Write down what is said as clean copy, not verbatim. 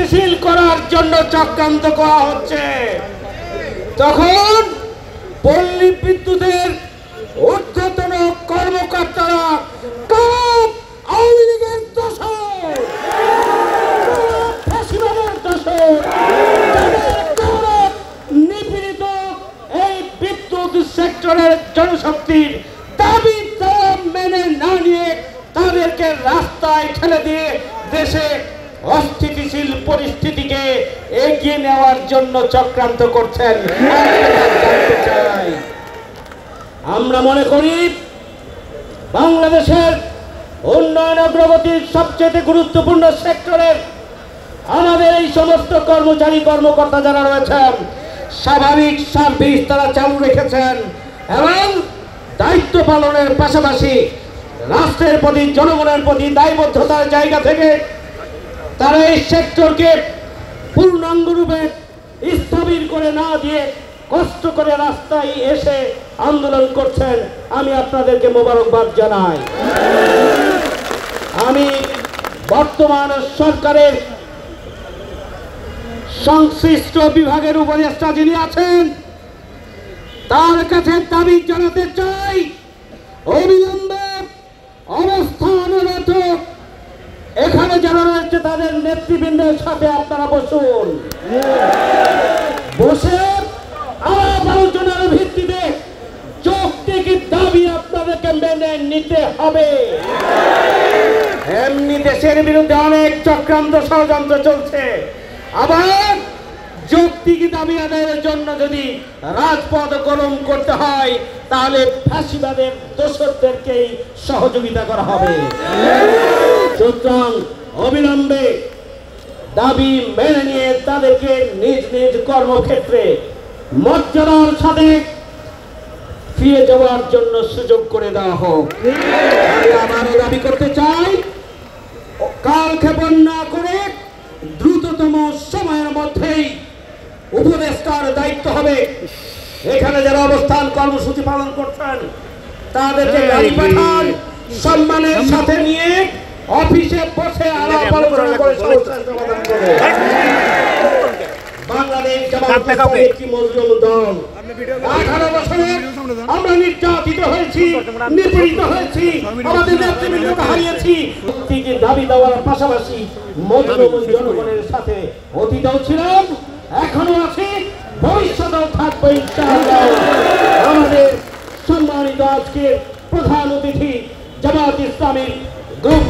অস্থিতিশীল করার জন্য চক্রান্ত করা হচ্ছে, তখন পল্লী বিদ্যুতের ঊর্ধ্বতন কর্মকর্তারা আওয়ামী লীগের দোষর, ফাঁসিবাদের দোষর, নিপীড়িত এই বিদ্যুৎ সেক্টরের জনশক্তির দাবি মেনে না নিয়ে তাদেরকে রাস্তায় ঠেলে দিয়ে দেশে অস্থিতিশীল পরিস্থিতিকে এগিয়ে নেওয়ার জন্য চক্রান্ত করছেন। আমরা মনে করি বাংলাদেশের উন্নয়ন অগ্রগতির সবচেয়ে গুরুত্বপূর্ণ সেক্টরের আমাদের এই সমস্ত কর্মচারী কর্মকর্তা যারা রয়েছেন স্বাভাবিক সার্ভিস তারা চালু রেখেছেন এবং দায়িত্ব পালনের পাশাপাশি রাষ্ট্রের প্রতি জনগণের প্রতি দায়বদ্ধতার জায়গা থেকে তারা এই সেক্টরকে পূর্ণাঙ্গরূপে স্থবির করে না দিয়ে কষ্ট করে রাস্তায় এসে আন্দোলন করছেন। আমি আপনাদেরকে মোবারকবাদ জানাই। আমি বর্তমান সরকারের সংশ্লিষ্ট বিভাগের উপদেষ্টা যিনি আছেন তার কাছে দাবি জানাতে চাই, অবিলম্বে অবস্থানরত এখানে যারা রয়েছে তাদের নেতৃবৃন্দের সাথে আপনারা বসুন, বসে আলাপ আলোচনার ভিত্তিতে যৌক্তিক দাবি আপনাদেরকে মেনে নিতে হবে। এমনি দেশের বিরুদ্ধে অনেক চক্রান্ত ষড়যন্ত্র চলছে, আবার যৌক্তিক দাবি আদায়ের জন্য যদি রাজপথ গরম করতে হয় তাহলে ফাঁসিবাদের দোষরদেরকেই সহযোগিতা করা হবে। সুতরাং অবিলম্বে দাবি মেনে নিয়ে তাদেরকে নিজ নিজ কর্মক্ষেত্রে মর্যাদার সাথে ফিরে যাওয়ার জন্য সুযোগ করে দেওয়া হোক। আমি আবারও দাবি করতে চাই, কালক্ষেপণ না করে দ্রুততম সময়ের মধ্যেই উপদেষ্টার দায়িত্ব হবে এখানে যারা অবস্থান কর্মসূচি পালন করছেন তাদেরকে গাড়ি পাঠান, সম্মানের সাথে নিয়ে অফিসে বসে আলাপ আলোচনা করে সমস্যার সমাধান করে। বাংলাদেশ জামায়াতের একটি মজলুম দল, 18 বছরে আমরা নির্যাতিত হয়েছি, নিপীড়িত হয়েছি, আমাদের নেতৃবৃন্দকে হারিয়েছি। প্রত্যেকের দাবি দেওয়ার পাশাপাশি মজলুম জনগণের সাথে অতীতেও ছিলাম, এখনো আছি, ভবিষ্যতেও থাকবো ইনশাআল্লাহ। আমাদের সম্মানিত আজকের প্রধান অতিথি জামায়াত ইসলামী গ্রুপ